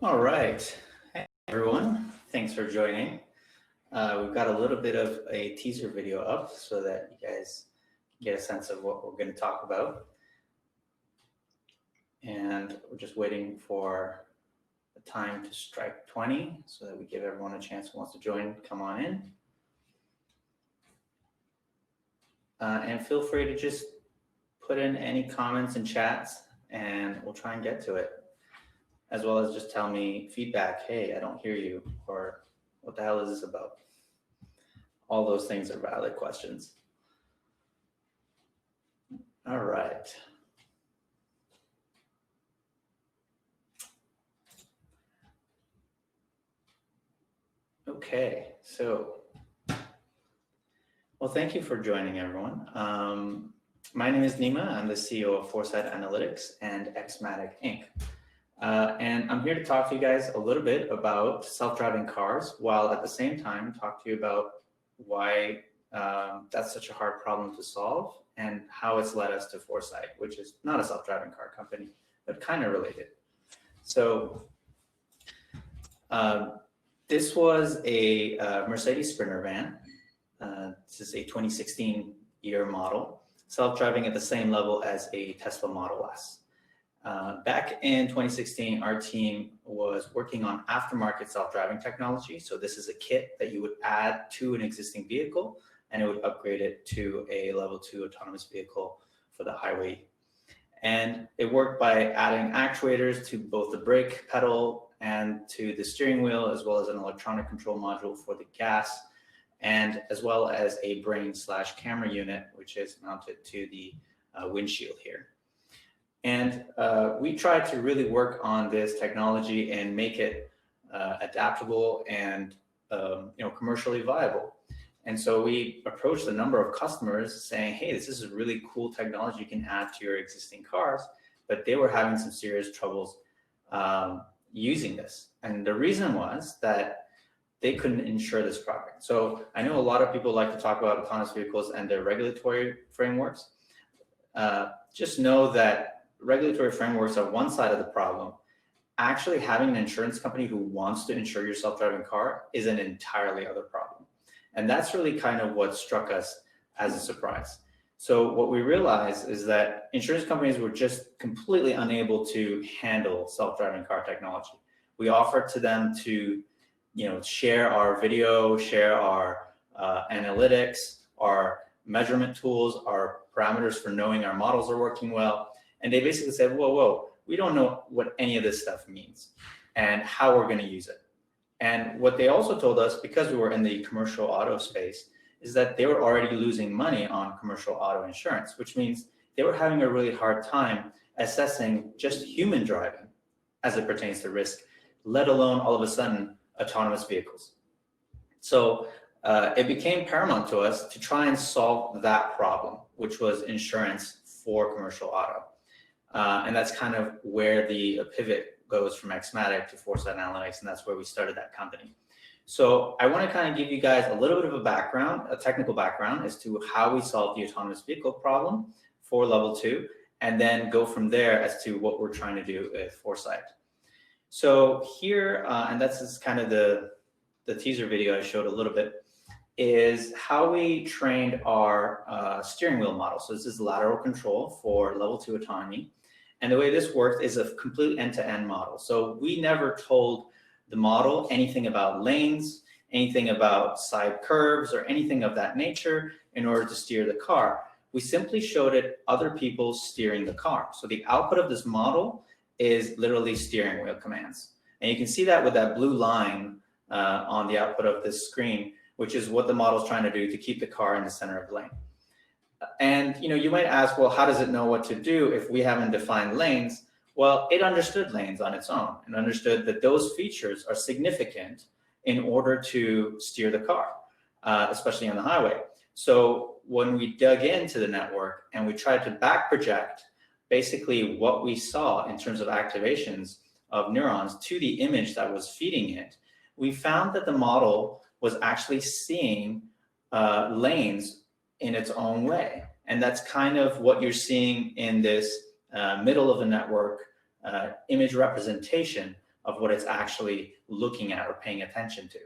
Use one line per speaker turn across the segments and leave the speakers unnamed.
All right. Hey, everyone. Thanks for joining. We've got a little bit of a teaser video up so that you guys get a sense of what we're going to talk about. And we're just waiting for the time to strike 20 so that we give everyone a chance who wants to join, come on in. And feel free to just put in any comments and chats and we'll try and get to it. As well as just tell me feedback, hey, I don't hear you, or what the hell is this about? All those things are valid questions. All right. Okay, so, well, thank you for joining, everyone. My name is Nima. I'm the CEO of Foresight Analytics and Xmatic Inc. And I'm here to talk to you guys a little bit about self-driving cars, while at the same time talk to you about why that's such a hard problem to solve and how it's led us to Foresight, which is not a self-driving car company, but kind of related. So this was a Mercedes Sprinter van. This is a 2016 year model, self-driving at the same level as a Tesla Model S. Back in 2016, our team was working on aftermarket self-driving technology. So this is a kit that you would add to an existing vehicle and it would upgrade it to a level 2 autonomous vehicle for the highway. And it worked by adding actuators to both the brake pedal and to the steering wheel, as well as an electronic control module for the gas, and as well as a brain/camera unit, which is mounted to the windshield here. And we tried to really work on this technology and make it adaptable and commercially viable. And so we approached a number of customers saying, hey, this is a really cool technology you can add to your existing cars, but they were having some serious troubles using this. And the reason was that they couldn't insure this product. So I know a lot of people like to talk about autonomous vehicles and their regulatory frameworks. Just know that regulatory frameworks are one side of the problem. Actually having an insurance company who wants to insure your self-driving car is an entirely other problem. And that's really kind of what struck us as a surprise. So what we realized is that insurance companies were just completely unable to handle self-driving car technology. We offered to them to, share our video, share our analytics, our measurement tools, our parameters for knowing our models are working well. And they basically said, whoa, we don't know what any of this stuff means and how we're going to use it. And what they also told us, because we were in the commercial auto space, is that they were already losing money on commercial auto insurance, which means they were having a really hard time assessing just human driving as it pertains to risk, let alone all of a sudden autonomous vehicles. So it became paramount to us to try and solve that problem, which was insurance for commercial auto. And that's kind of where the pivot goes from Xmatic to Foresight Analytics, and that's where we started that company. So I want to kind of give you guys a little bit of a background, a technical background as to how we solved the autonomous vehicle problem for level 2, and then go from there as to what we're trying to do with Foresight. So here, and that's just kind of the teaser video I showed a little bit, is how we trained our steering wheel model. So this is lateral control for level 2 autonomy. And the way this works is a complete end-to-end model. So we never told the model anything about lanes, anything about side curves, or anything of that nature in order to steer the car. We simply showed it other people steering the car. So the output of this model is literally steering wheel commands. And you can see that with that blue line on the output of this screen, which is what the model is trying to do to keep the car in the center of the lane. And you might ask, well, how does it know what to do if we haven't defined lanes? Well, it understood lanes on its own and understood that those features are significant in order to steer the car, especially on the highway. So when we dug into the network and we tried to back project basically what we saw in terms of activations of neurons to the image that was feeding it, we found that the model was actually seeing lanes in its own way. And that's kind of what you're seeing in this middle of the network image representation of what it's actually looking at or paying attention to.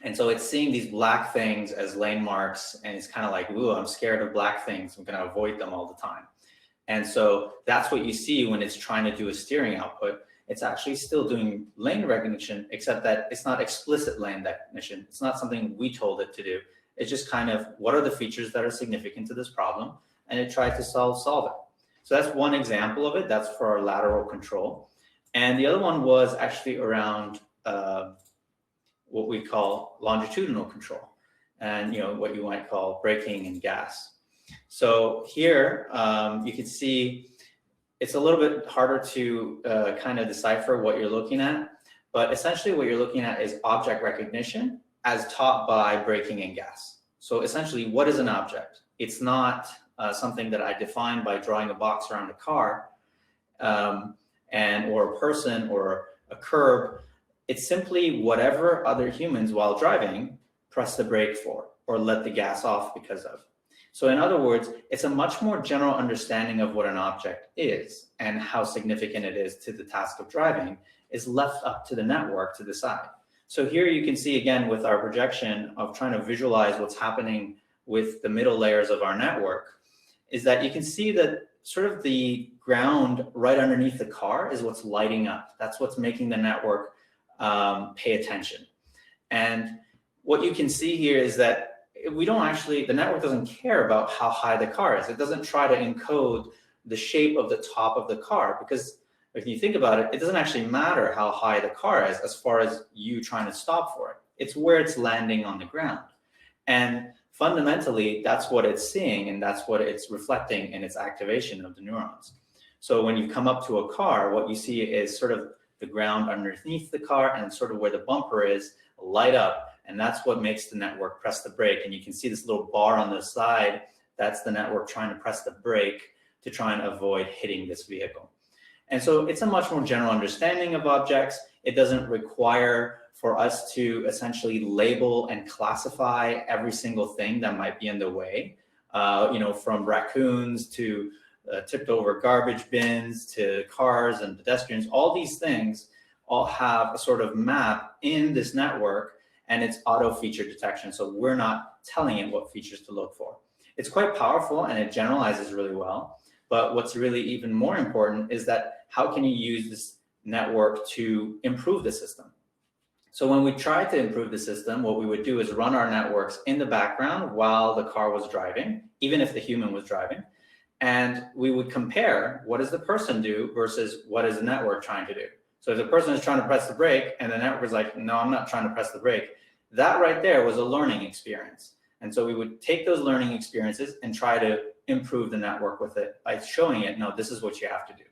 And so it's seeing these black things as lane marks, and it's kind of like, ooh, I'm scared of black things. I'm going to avoid them all the time. And so that's what you see when it's trying to do a steering output. It's actually still doing lane recognition, except that it's not explicit lane recognition. It's not something we told it to do. It's just kind of, what are the features that are significant to this problem? And it tried to solve it. So that's one example of it. That's for our lateral control. And the other one was actually around what we call longitudinal control, and what you might call braking and gas. So here you can see it's a little bit harder to kind of decipher what you're looking at, but essentially what you're looking at is object recognition as taught by braking and gas. So essentially, what is an object? It's not something that I define by drawing a box around a car or a person or a curb. It's simply whatever other humans while driving press the brake for or let the gas off because of. So in other words, it's a much more general understanding of what an object is and how significant it is to the task of driving is left up to the network to decide. So here you can see again with our projection of trying to visualize what's happening with the middle layers of our network is that you can see that sort of the ground right underneath the car is what's lighting up. That's what's making the network pay attention. And what you can see here is that the network doesn't care about how high the car is. It doesn't try to encode the shape of the top of the car, because if you think about it, it doesn't actually matter how high the car is as far as you trying to stop for it. It's where it's landing on the ground. And fundamentally, that's what it's seeing, and that's what it's reflecting in its activation of the neurons. So when you come up to a car, what you see is sort of the ground underneath the car and sort of where the bumper is light up. And that's what makes the network press the brake. And you can see this little bar on the side. That's the network trying to press the brake to try and avoid hitting this vehicle. And so it's a much more general understanding of objects. It doesn't require for us to essentially label and classify every single thing that might be in the way, from raccoons to tipped over garbage bins to cars and pedestrians. All these things all have a sort of map in this network, and it's auto feature detection. So we're not telling it what features to look for. It's quite powerful and it generalizes really well. But what's really even more important is that how can you use this network to improve the system? So when we try to improve the system, what we would do is run our networks in the background while the car was driving, even if the human was driving. And we would compare what does the person do versus what is the network trying to do. So if the person is trying to press the brake and the network is like, no, I'm not trying to press the brake, that right there was a learning experience. And so we would take those learning experiences and try to improve the network with it by showing it, no, this is what you have to do.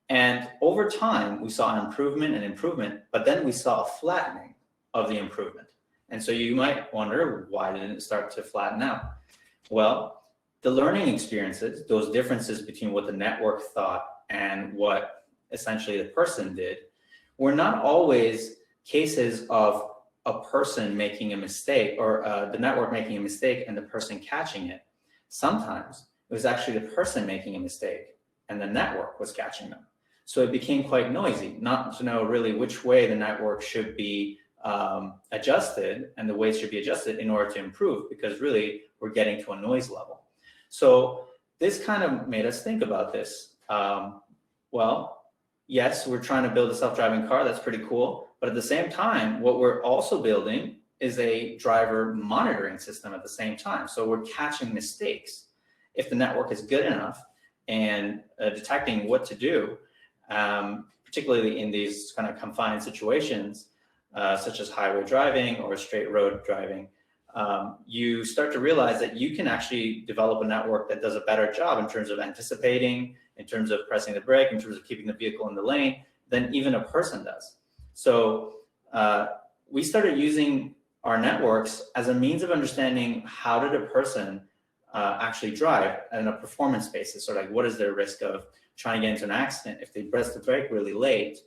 And over time, we saw an improvement, but then we saw a flattening of the improvement. And so you might wonder, why didn't it start to flatten out? Well, the learning experiences, those differences between what the network thought and what essentially the person did, were not always cases of a person making a mistake or the network making a mistake and the person catching it. Sometimes it was actually the person making a mistake and the network was catching them. So it became quite noisy, not to know really which way the network should be adjusted and the weights should be adjusted in order to improve, because really we're getting to a noise level. So this kind of made us think about this. Well, yes, we're trying to build a self-driving car. That's pretty cool. But at the same time, what we're also building is a driver monitoring system at the same time. So we're catching mistakes. If the network is good enough and detecting what to do, particularly in these kind of confined situations, such as highway driving or straight road driving, you start to realize that you can actually develop a network that does a better job in terms of anticipating, in terms of pressing the brake, in terms of keeping the vehicle in the lane, than even a person does. So we started using our networks as a means of understanding how did a person actually drive on a performance basis. So like, what is their risk of trying to get into an accident if they press the brake really late,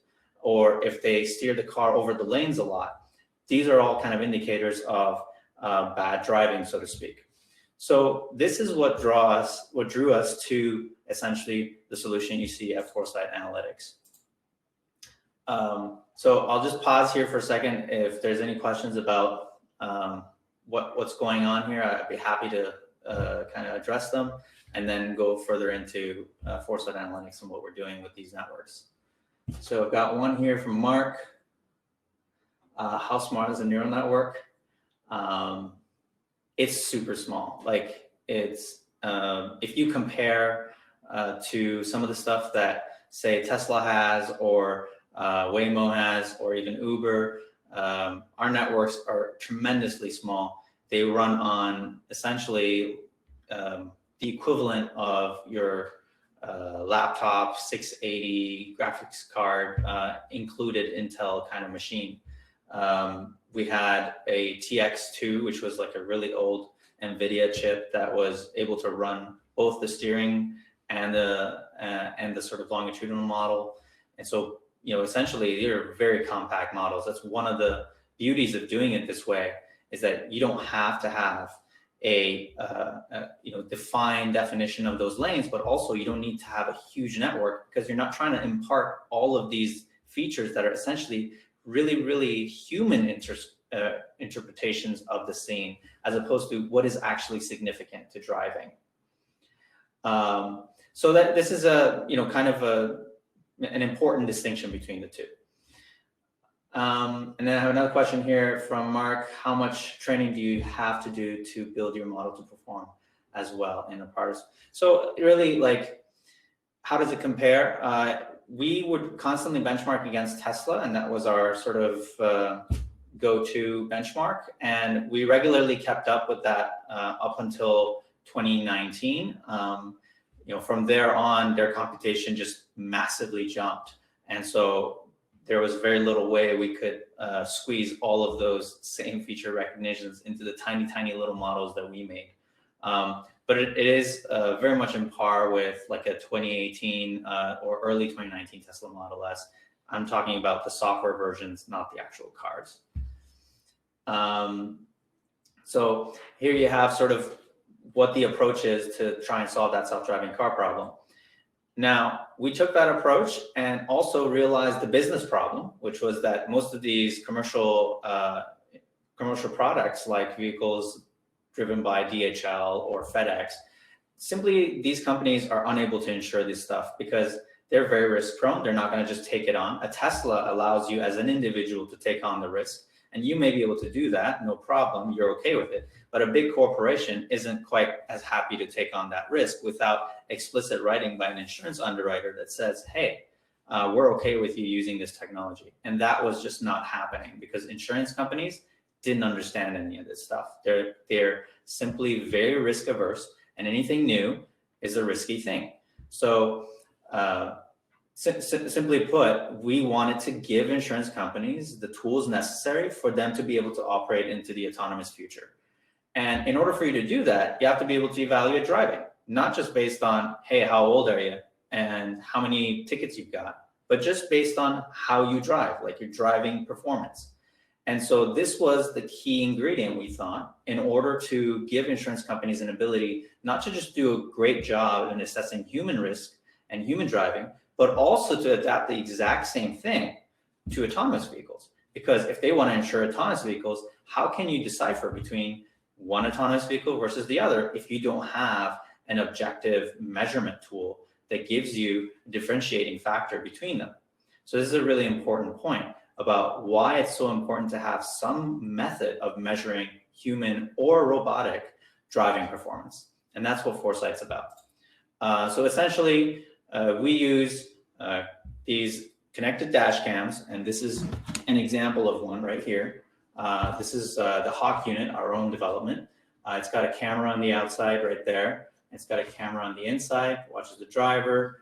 or if they steer the car over the lanes a lot? These are all kind of indicators of bad driving, so to speak. So this is what drew us to essentially the solution you see at Foresight Analytics. So I'll just pause here for a second. If there's any questions about what's going on here, I'd be happy to kind of address them and then go further into Foresight Analytics and what we're doing with these networks. So I've got one here from Mark. How smart is a neural network? It's super small. Like it's, if you compare to some of the stuff that say Tesla has or Waymo has, or even Uber, our networks are tremendously small. They run on essentially the equivalent of your laptop 680 graphics card included Intel kind of machine. We had a TX2, which was like a really old NVIDIA chip that was able to run both the steering and the sort of longitudinal model. And so, you know, essentially they're very compact models. That's one of the beauties of doing it this way, is that you don't have to have a defined definition of those lanes, but also you don't need to have a huge network, because you're not trying to impart all of these features that are essentially really, really human interpretations of the scene, as opposed to what is actually significant to driving. So that this is a, you know, kind of an important distinction between the two. And then I have another question here from Mark. How much training do you have to do to build your model to perform as well in a parse? So really, like, how does it compare? We would constantly benchmark against Tesla, and that was our sort of go-to benchmark. And we regularly kept up with that up until 2019. You know, from there on, their computation just massively jumped. And so there was very little way we could squeeze all of those same feature recognitions into the tiny, tiny little models that we made. But it is very much in par with like a 2018 or early 2019 Tesla Model S. I'm talking about the software versions, not the actual cars. So here you have sort of what the approach is to try and solve that self-driving car problem. Now, we took that approach and also realized the business problem, which was that most of these commercial products, like vehicles driven by DHL or FedEx, simply these companies are unable to insure this stuff because they're very risk prone. They're not going to just take it on. A Tesla allows you as an individual to take on the risk, and you may be able to do that, no problem, you're okay with it. But a big corporation isn't quite as happy to take on that risk without explicit writing by an insurance underwriter that says, hey, we're okay with you using this technology. And that was just not happening because insurance companies didn't understand any of this stuff. They're simply very risk averse, and anything new is a risky thing. So simply put, we wanted to give insurance companies the tools necessary for them to be able to operate into the autonomous future. And in order for you to do that, you have to be able to evaluate driving, not just based on, hey, how old are you and how many tickets you've got, but just based on how you drive, like your driving performance. And so this was the key ingredient, we thought, in order to give insurance companies an ability not to just do a great job in assessing human risk and human driving, but also to adapt the exact same thing to autonomous vehicles. Because if they want to insure autonomous vehicles, how can you decipher between one autonomous vehicle versus the other if you don't have an objective measurement tool that gives you a differentiating factor between them? So this is a really important point about why it's so important to have some method of measuring human or robotic driving performance. And that's what Foresight's about. So essentially, we use these connected dash cams, and this is an example of one right here. This is the Hawk unit, our own development. It's got a camera on the outside right there. It's got a camera on the inside, watches the driver,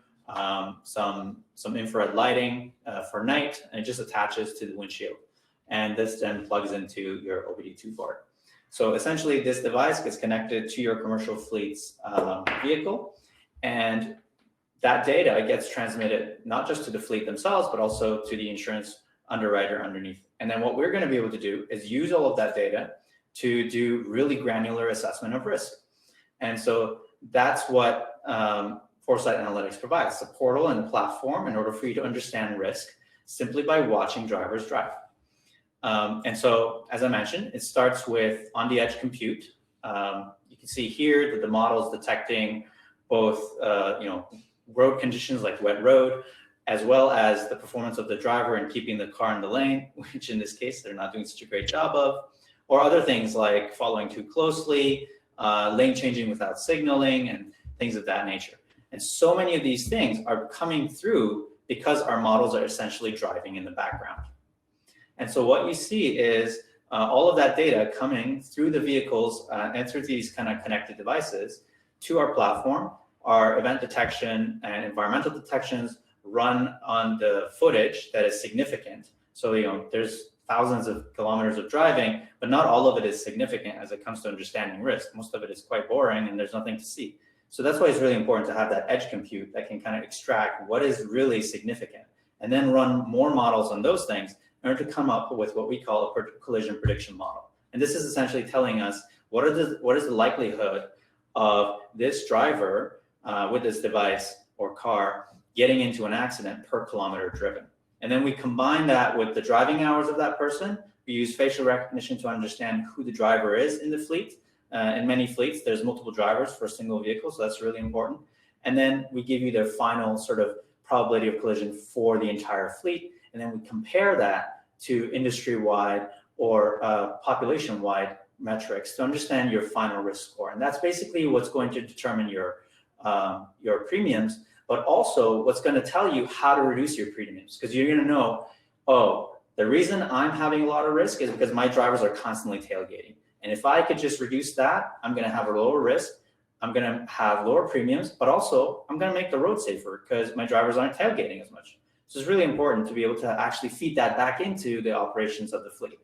some infrared lighting for night, and it just attaches to the windshield. And this then plugs into your OBD2 board. So essentially, this device gets connected to your commercial fleet's vehicle, and that data gets transmitted not just to the fleet themselves, but also to the insurance underwriter underneath. And then what we're going to be able to do is use all of that data to do really granular assessment of risk. And so that's what Foresight Analytics provides, a portal and a platform in order for you to understand risk, simply by watching drivers drive. And so, as I mentioned, it starts with on-the-edge compute. You can see here that the model is detecting both, road conditions like wet road, as well as the performance of the driver in keeping the car in the lane, which in this case, they're not doing such a great job of, or other things like following too closely, lane changing without signaling, and things of that nature. And so many of these things are coming through because our models are essentially driving in the background. And so what you see is all of that data coming through the vehicles and through these kind of connected devices to our platform. Our event detection and environmental detections run on the footage that is significant. So, there's thousands of kilometers of driving, but not all of it is significant as it comes to understanding risk. Most of it is quite boring and there's nothing to see. So that's why it's really important to have that edge compute that can kind of extract what is really significant and then run more models on those things in order to come up with what we call a collision prediction model. And this is essentially telling us what is the likelihood of this driver with this device or car getting into an accident per kilometer driven. And then we combine that with the driving hours of that person. We use facial recognition to understand who the driver is in the fleet. In many fleets, there's multiple drivers for a single vehicle, so that's really important. And then we give you the final sort of probability of collision for the entire fleet. And then we compare that to industry-wide or population-wide metrics to understand your final risk score. And that's basically what's going to determine your premiums, but also what's going to tell you how to reduce your premiums, because you're going to know, oh, the reason I'm having a lot of risk is because my drivers are constantly tailgating. And if I could just reduce that, I'm going to have a lower risk, I'm going to have lower premiums, but also I'm going to make the road safer because my drivers aren't tailgating as much. So it's really important to be able to actually feed that back into the operations of the fleet.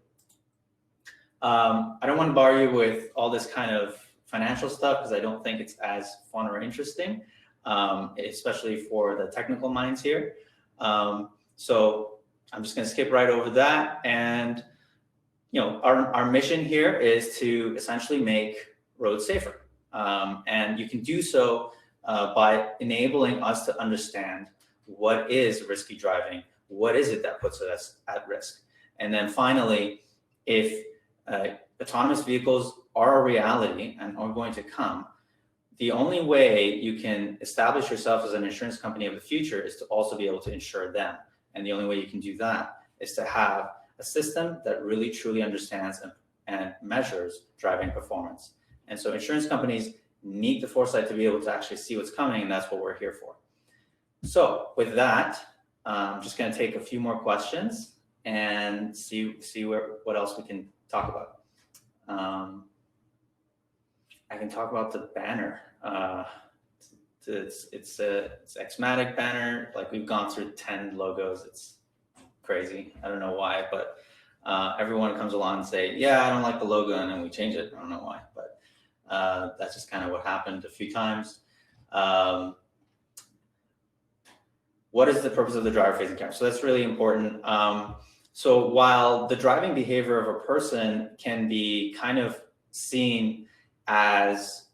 I don't want to bore you with all this kind of financial stuff because I don't think it's as fun or interesting, especially for the technical minds here. So I'm just going to skip right over that. And our mission here is to essentially make roads safer. And you can do so by enabling us to understand what is risky driving, what is it that puts us at risk. And then finally, if autonomous vehicles are a reality and are going to come, the only way you can establish yourself as an insurance company of the future is to also be able to insure them. And the only way you can do that is to have a system that really truly understands and measures driving performance. And so insurance companies need the foresight to be able to actually see what's coming, and that's what we're here for. So with that, I'm just going to take a few more questions and see what else we can talk about. I can talk about the banner. It's Xmatic banner. Like, we've gone through 10 logos. It's crazy. I don't know why, but everyone comes along and say, yeah, I don't like the logo, and then we change it. I don't know why, but that's just kind of what happened a few times. What is the purpose of the driver-facing camera? So that's really important. So while the driving behavior of a person can be kind of seen as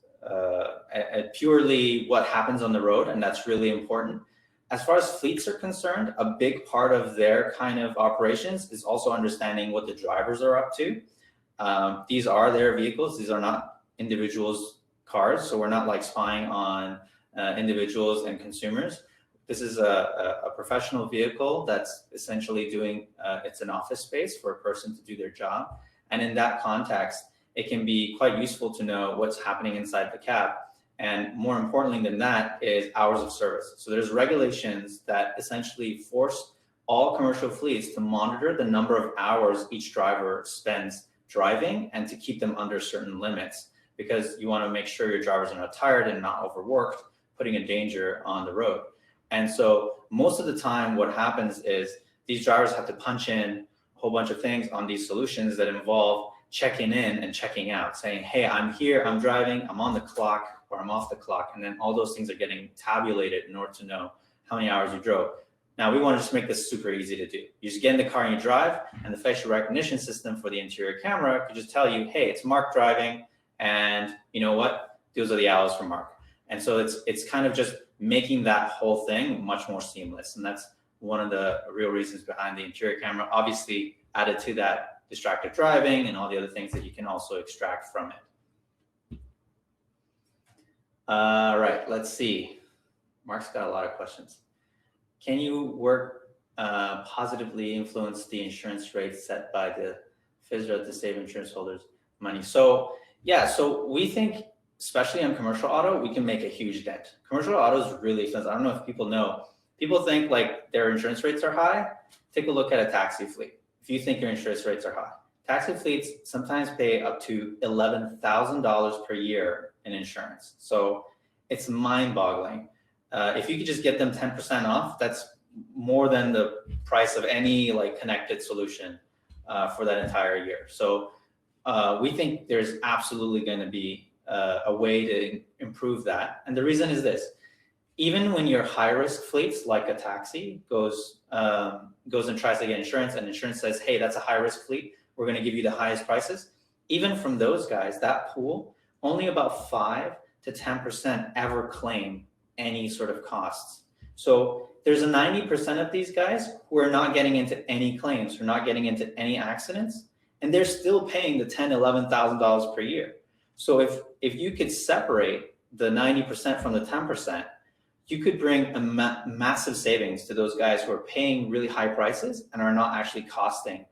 purely what happens on the road, and that's really important, as far as fleets are concerned, a big part of their kind of operations is also understanding what the drivers are up to. These are their vehicles. These are not individuals' cars. So we're not like spying on individuals and consumers. This is a professional vehicle that's essentially doing, it's an office space for a person to do their job. And in that context, it can be quite useful to know what's happening inside the cab. And more importantly than that is hours of service. So there's regulations that essentially force all commercial fleets to monitor the number of hours each driver spends driving and to keep them under certain limits, because you want to make sure your drivers are not tired and not overworked, putting a danger on the road. And so most of the time what happens is these drivers have to punch in a whole bunch of things on these solutions that involve checking in and checking out, saying, hey, I'm here, I'm driving, I'm on the clock, or I'm off the clock. And then all those things are getting tabulated in order to know how many hours you drove. Now, we want to just make this super easy to do. You just get in the car and you drive, and the facial recognition system for the interior camera could just tell you, hey, it's Mark driving, and you know what? Those are the hours for Mark. And so it's kind of just making that whole thing much more seamless. And that's one of the real reasons behind the interior camera. Obviously, added to that, distracted driving and all the other things that you can also extract from it. All right, let's see. Mark's got a lot of questions. Can you work positively influence the insurance rates set by the FSRA to save insurance holders money? So yeah, so we think, especially on commercial auto, we can make a huge dent. Commercial auto is really expensive. I don't know if people know. People think like their insurance rates are high. Take a look at a taxi fleet. If you think your insurance rates are high, taxi fleets sometimes pay up to $11,000 per year in insurance. So it's mind-boggling. If you could just get them 10% off, that's more than the price of any like connected solution for that entire year. So we think there's absolutely going to be a way to improve that. And the reason is this: even when your high-risk fleets, like a taxi, goes and tries to get insurance, and insurance says, hey, that's a high-risk fleet, we're going to give you the highest prices. Even from those guys, that pool, only about 5 to 10% ever claim any sort of costs. So there's a 90% of these guys who are not getting into any claims, who are not getting into any accidents, and they're still paying the $10,000, $11,000 per year. So if you could separate the 90% from the 10%, you could bring a massive savings to those guys who are paying really high prices and are not actually costing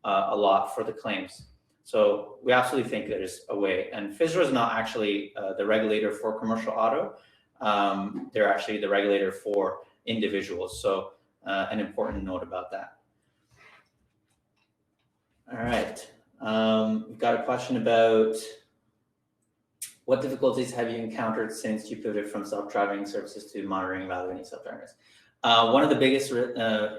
a lot for the claims. So we absolutely think there's a way. And FSRA is not actually the regulator for commercial auto. They're actually the regulator for individuals. So an important note about that. All right. We've got a question about what difficulties have you encountered since you pivoted from self-driving services to monitoring, evaluating self-drivers? One of the biggest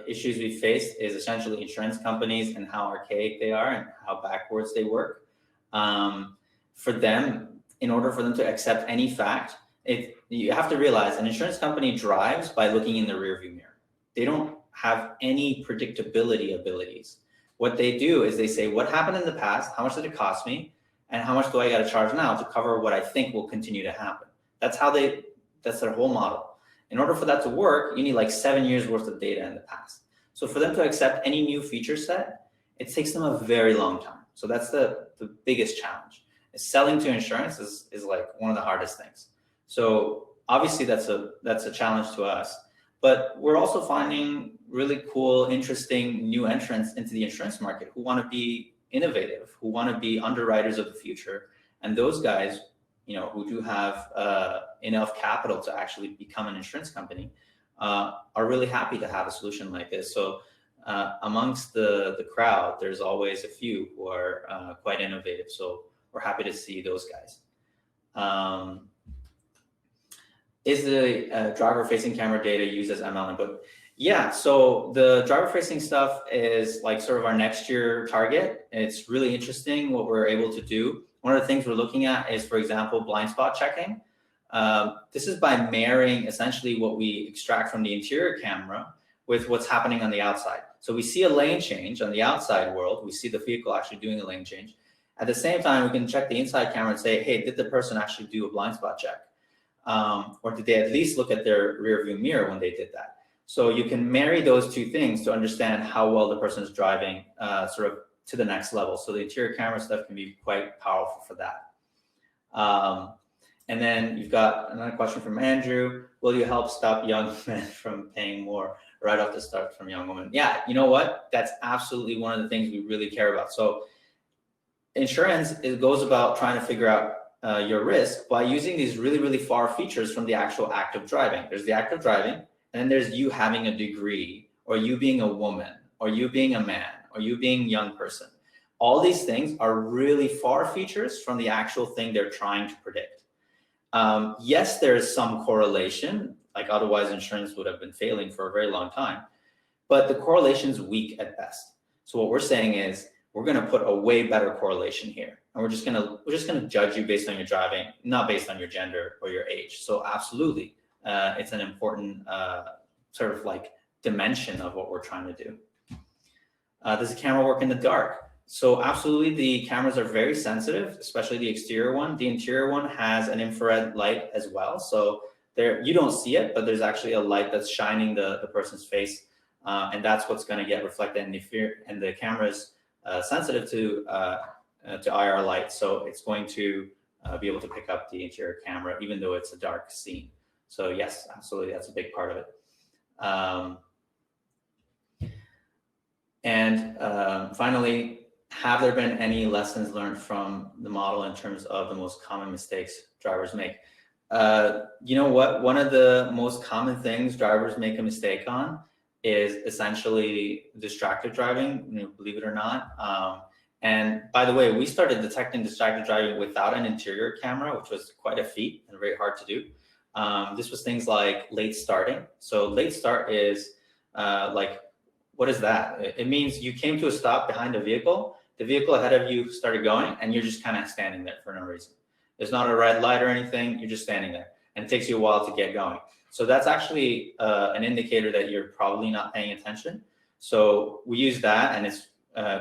issues we faced is essentially insurance companies and how archaic they are and how backwards they work. For them, in order for them to accept any fact, you have to realize an insurance company drives by looking in the rearview mirror. They don't have any predictability abilities. What they do is they say, what happened in the past? How much did it cost me? And how much do I got to charge now to cover what I think will continue to happen? That's their whole model. In order for that to work, you need like 7 years worth of data in the past. So for them to accept any new feature set, it takes them a very long time. So that's the biggest challenge. Selling to insurance is like one of the hardest things. So obviously that's a challenge to us, but we're also finding really cool, interesting new entrants into the insurance market who want to be innovative, who want to be underwriters of the future. And those guys, who do have enough capital to actually become an insurance company, are really happy to have a solution like this. So amongst the crowd, there's always a few who are quite innovative. So we're happy to see those guys. Is the driver-facing camera data used as ML input? Yeah, so the driver-facing stuff is like sort of our next year target. It's really interesting what we're able to do. One of the things we're looking at is, for example, blind spot checking. This is by marrying essentially what we extract from the interior camera with what's happening on the outside. So we see a lane change on the outside world. We see the vehicle actually doing a lane change. At the same time, we can check the inside camera and say, hey, did the person actually do a blind spot check? Or did they at least look at their rear view mirror when they did that? So you can marry those two things to understand how well the person is driving sort of to the next level. So the interior camera stuff can be quite powerful for that. And then you've got another question from Andrew. Will you help stop young men from paying more right off the start from young women? Yeah, you know what? That's absolutely one of the things we really care about. So insurance, it goes about trying to figure out your risk by using these really, really far features from the actual act of driving. There's the act of driving, and then there's you having a degree, or you being a woman, or you being a man, or you being a young person. All these things are really far features from the actual thing they're trying to predict. Yes, there's some correlation, like otherwise insurance would have been failing for a very long time, but the correlation is weak at best. So what we're saying is we're going to put a way better correlation here, and we're just going to judge you based on your driving, not based on your gender or your age. So absolutely, it's an important sort of like dimension of what we're trying to do. Does the camera work in the dark? So absolutely, the cameras are very sensitive, especially the exterior one. The interior one has an infrared light as well. So there, you don't see it, but there's actually a light that's shining the person's face and that's what's going to get reflected. And the camera is sensitive to IR light, so it's going to be able to pick up the interior camera, even though it's a dark scene. So yes, absolutely, that's a big part of it. Finally, have there been any lessons learned from the model in terms of the most common mistakes drivers make? You know what? One of the most common things drivers make a mistake on is essentially distracted driving, believe it or not. And by the way, we started detecting distracted driving without an interior camera, which was quite a feat and very hard to do. This was things like late starting. So late start is what is that? It means you came to a stop behind a vehicle. The vehicle ahead of you started going, and you're just kind of standing there for no reason. There's not a red light or anything. You're just standing there, and it takes you a while to get going. So that's actually an indicator that you're probably not paying attention. So we use that, and it's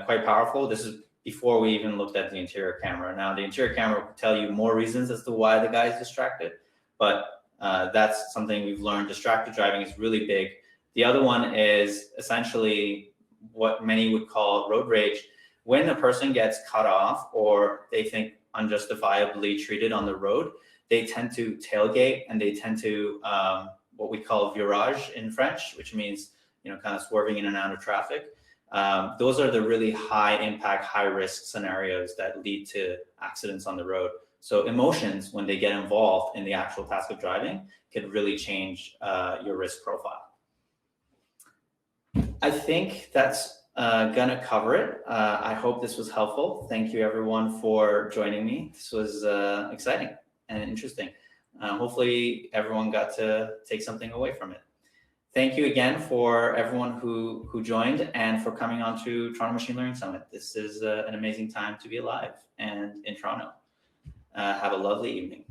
quite powerful. This is before we even looked at the interior camera. Now, the interior camera will tell you more reasons as to why the guy is distracted, but that's something we've learned. Distracted driving is really big. The other one is essentially what many would call road rage. When a person gets cut off or they think unjustifiably treated on the road, they tend to tailgate, and they tend to what we call virage in French, which means kind of swerving in and out of traffic. Those are the really high impact, high risk scenarios that lead to accidents on the road. So emotions, when they get involved in the actual task of driving, could really change your risk profile. I think that's gonna cover it. I hope this was helpful. Thank you everyone for joining me. This was exciting and interesting. Hopefully everyone got to take something away from it. Thank you again for everyone who joined and for coming on to Toronto Machine Learning Summit. This is an amazing time to be alive and in Toronto. Have a lovely evening.